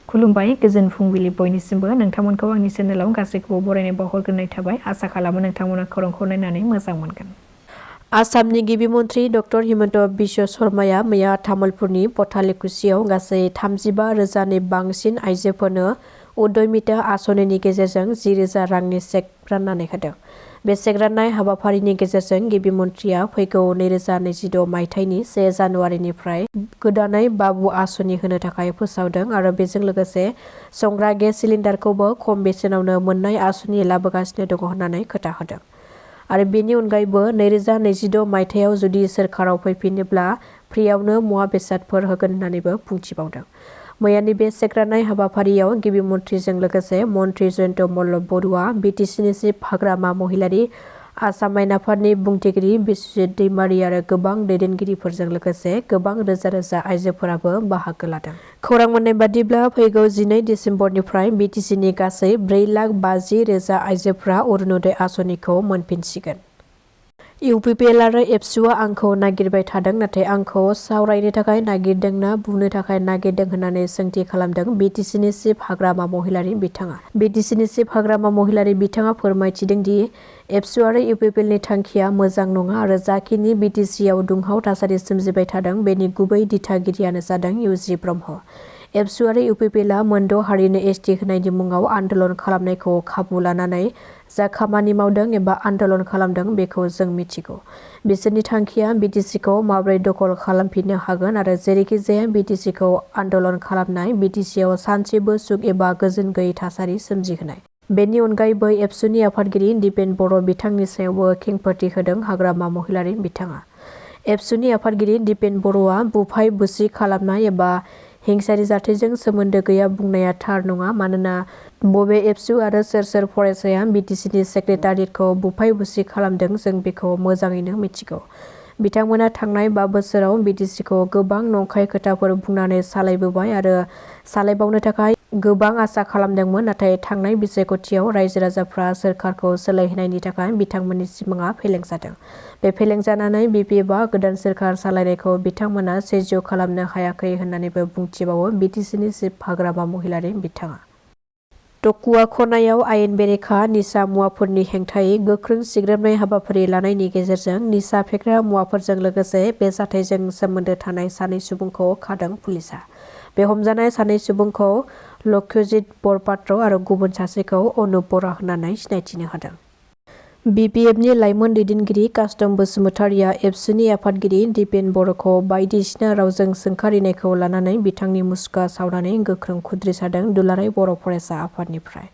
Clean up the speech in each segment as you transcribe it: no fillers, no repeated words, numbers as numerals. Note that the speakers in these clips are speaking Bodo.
खुलुमबाय गोजोन फुंबिलि बयनिसिमबो नोंथांमोनखौ आंनि चेनेलाव गासैखौबो बरायनाय बावहरग्रोनाय थाबाय आसा खालामो नोंथांमोना खौरांखौ नायनानै मोजां मोनगोन। आसामनि गिबि मन्थ्रि डक्टर हिमन्त बिश्व शर्माया मैया तामुलपुरनि पथालिकुसियाव गासै 35,000नि बांसिन आइजोफोरनो उद्यमिता आसनिनि गेजेरजों 10,000 रांनि चेक राननानै होदों। बे चेक राननाय हाबाफारिनि गेजेरजों गिबि मन्थ्रिया फैगौ 2026 मायथाइनि 1 जानुवारिनिफ्राय गोदानै बाबु आसनि होनो थाखाय फोसावदों आरो बेजों लोगोसे संग्रा गेस सिलिन्डारखौबो खम बेसेनावनो मोननाय आसनि लाबोगासिनो दङ होननानै खोथा होदों। आरो बेनि अनगायैबो 2026 मायथाइयाव जुदि सोरखाराव फैफिनोब्ला फ्रियावनो मुवा बेसादफोर होगोन होननानैबो बुंथिबावदों। मैयानि बे चेक राननाय हाबाफारियाव गिबि मन्थ्रिजों लोगोसे मन्थ्रि जयन्त मल्ल बरुवा, BTCनि चिफ हाग्रामा महिलारी, आसाम आयेन आफादनि बुंथिगिरि बिस्वजित दैमारी आरो गोबां दैदेनगिरिफोरजों लोगोसे गोबां रोजा रोजा आइजोफोराबो बाहागो लादों। खौरां मोननाय बादिब्ला फैगौ 12 डिसेम्बरनिफ्राय BTCनि गासै 4,50,000 आइजोफोरा अरुणोदय आसनिखौ मोनफिनसिगोन। UPPL आरो एबसुआ आंखौ नागिरबाय थादों नाथाय आंखौ सावरायनो थाखाय नागिरदोंना बुनो थाखाय नागिरदों होननानै सोंथि खालामदों BTCनि चिफ हाग्रामा महिलारी बिथाङा। BTCनि चिफ हाग्रामा महिलारी बिथाङा फोरमायथिदों दि एबसु आरो UPPLनि थांखिया मोजां नङा आरो जाखिनि BTCआव दुंहाव थासारि सोमजिबाय थादों बेनि गुबै दिथागिरियानो जादों UG ब्रह्म। एबसु आरो UPPLआ मोनद' हारिनो ST होनायनि मुङाव आन्दोलन खालामनायखौ खाबु लानानै जा खामानि मावदों एबा आन्दोलन खालामदों बेखौ जों मिथिगौ। बिसोरनि थांखिया BTCखौ माबोरै दखल खालामफिननो हागोन आरो जेरैखि जाया BTCखौ आन्दोलन खालामनाय, BTCआव सानसेबो सुख एबा गोजोन गैयै थासारि सोमजिहोनाय। बेनि अनगायैबो एबसुनि आफादगिरि दिपेन बर' बिथांनि सायावबो खेंफोरथि होदों हाग्रामा महिलारी बिथाङा। एबसुनि आफादगिरि दिपेन बर'आ बुफाय बुसि खालामनाय एबा हिंसायारि जाथायजों सोमोन्दो गैया बुंनाया थार नङा मानोना बबे एबसु आरो सोर फरायसाया BTCनि सेक्रेटारियेटखौ बुफाय बुसि खालामदों जों बेखौ मोजाङैनो मिथिगौ। बिथांमोना थांनाय 5 बोसोराव BTCखौ गोबां नंखाय खोथाफोर बुंनानै सालायबोबाय आरो सालायबावनो थाखाय गोबां आसा खालामदोंमोन नाथाय थांनाय बिसायख'थियाव रायजो राजाफ्रा सोरखारखौ सोलायहोनायनि थाखाय बिथांमोननि सिमाङा फेलें जादों। बे फेलें जानानै BP एबा गोदान सोरखार सालायनायखौ बिथांमोना सैज्य खालामनो हायाखै होननानैबो बुंथिबावो BTCनि चिफ हाग्रामा महिलारी बिथाङा। टकुवा खनायाव आयेन बेरेखा निसा मुवाफोरनि हेंथायै गोख्रों सिग्रोमनाय हाबाफारि लानायनि गेजेरजों निसा फेग्रा मुवाफोरजों लोगोसे बे जाथायजों सोमोन्दो थानाय 2 सुबुंखौ खादों पुलिसआ। बे हमजानाय 2 सुबुंखौ लक्ष्यजित बरपात्र आरो गुबुन सासेखौ अनुप बरा होननानै सिनायथिनो होदों। BPFनि लाइमोन दैदेनगिरि कास्टम बसुमतारिया एबसुनि आफादगिरि दिपेन बर'खौ बायदिसिना रावजों सोंखारिनायखौ लानानै बिथांनि मुसुखा सावनानै गोख्रों खुद्रिसारदों दुलाराय बर' फरायसा आफादनिफ्राय।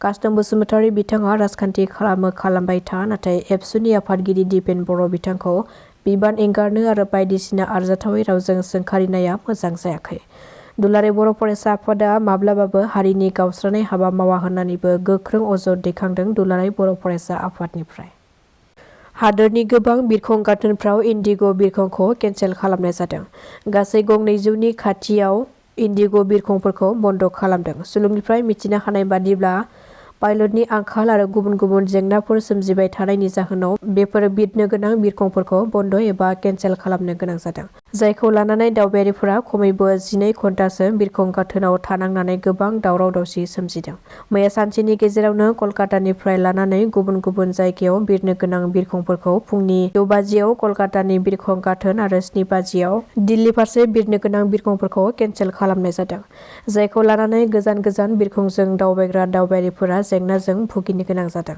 कास्टम बसुमतारि बिथाङा राजखान्थि खालामबाय था नाथाय एबसुनि आफादगिरि दिपेन बर' बिथांखौ बिबान एंगारनो आरो बायदिसिना आरजाथावै रावजों सोंखारिनाया मोजां जायाखै। दुलाराय बर' फरायसा आफादा माब्लाबाबो हारिनि गावस्रानाय हाबा मावा होननानैबो गोख्रों अजद दैखांदों दुलाराय बर' फरायसा आफादनिफ्राय। हादोरनि गोबां बिरखं गाथोनफ्राव इन्डिग' बिरखंखौ केन्सेल खालामनाय जादों। गासै गं 200नि खाथियाव इन्डिग' बिरखंफोरखौ बन्द' खालामदों। सुलुंनिफ्राय मिथिनो हानाय बादिब्ला पाइलटनि आंखाल आरो गुबुन गुबुन जेंनाफोर सोमजिबाय थानायनि जाहोनाव बेफोर बिरनो गोनां बिरखंफोरखौ बन्द' एबा केन्सेल खालामनो गोनां जादों। जायखौ लानानै दावबायारिफोरा खमैबो 12 घन्टासो बिरखं गाथोनाव थानांनानै गोबां दावराव दावसि सोमजिदों। मैया सानसेनि गेजेरावनो कलकातानिफ्राय लानानै गुबुन गुबुन जायगायाव बिरनो गोनां बिरखंफोरखौ फुंनि 6 बाजियाव कलकातानि बिरखं गाथोन आरो 7 बाजियाव दिल्ली फारसे बिरनो गोनां बिरखंफोरखौ केन्सेल खालामनाय जादों। जायखौ लानानै गोजान गोजान बिरखंजों दावबायग्रा दावबायारिफोरा जेंनाजों भुगिनो गोनां जादों।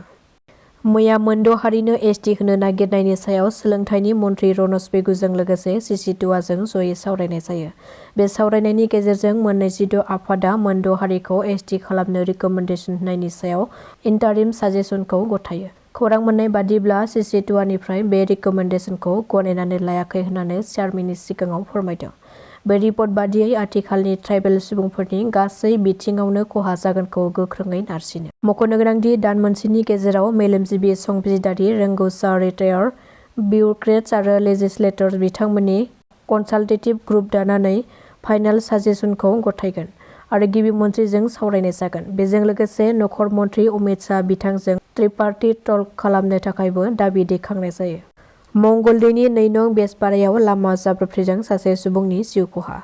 मैया मोनद' हारिनो ST होनो नागिरनायनि सायाव सोलोंथाइनि मन्थ्रि रनज पेगुजों लोगोसे CC2आजों जयै सावरायनाय जायो। बे सावरायनायनि गेजेरजों मोन 26 आफादा मोनद' हारिखौ ST खालामनो रिकमेन्डेसन होनायनि सायाव इन्टारिम साजेसनखौ गथायो। खौरां मोननाय बादिब्ला CC2आनिफ्राय बे रिकमेन्डेसनखौ गनायनानै लायाखै होननानै चेयारमेननि सिगाङाव फोरमायदों। बे रिपर्ट बादियै आथिखालनि ट्राइबेल सुबुंफोरनि गासै बिथिङावनो खहा जागोनखौ गोख्रोङै नारसिनो। मख'नो गोनांदि दान मोनसेनि गेजेराव मेलेमजिबि संबिजिरारि रोंग'सा रिटायार्ड बिउर'क्रेट्स आरो लेजिस्लेटर्स बिथांमोननि कनसालटेटिभ ग्रुप दानानै फाइनाल साजेसनखौ गथायगोन आरो गिबि मन्थ्रिजों सावरायनाय जागोन। बेजों लोगोसे नखर मन्थ्रि अमित शाह बिथांजों ट्रिपार्टिट टक खालामनो थाखायबो दाबि दैखांनाय जायो। मंगलदैनि 2 नं बेजपारायाव लामा जाब्रबथायजों सासे सुबुंनि जिउ खहा।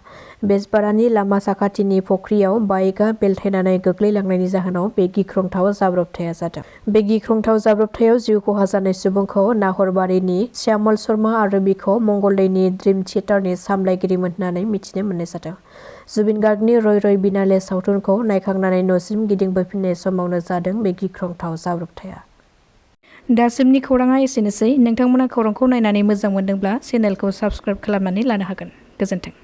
बेजपारानि लामा साखाथिनि फख्रियाव बाइकआ बेलथायनानै गोग्लैलांनायनि जाहोनाव बे गिख्रंथाव जाब्रबथाया जादों। बे गिख्रंथाव जाब्रबथायाव जिउ खहा जानाय सुबुंखौ नाहरबारिनि श्यामल शर्मा आरो बिखौ मंगलदैनि ड्रीम थियेटारनि सामलायगिरिमोन होननानै मिथिनो मोननाय जादों। जुबिन गार्गनि रय रय बिनाले सावथुनखौ नायखांनानै न'सिम गिदिंबोफिननाय समावनो जादों बे गिख्रंथाव जाब्रबथाया। दासिमनि खौराङा एसेनोसै। नोंथांमोना खौरांखौ नायनानै मोजां मोनदोंब्ला चेनेलखौ साबस्क्राइब खालामनानै लानो हागोन। गोजोन्थों।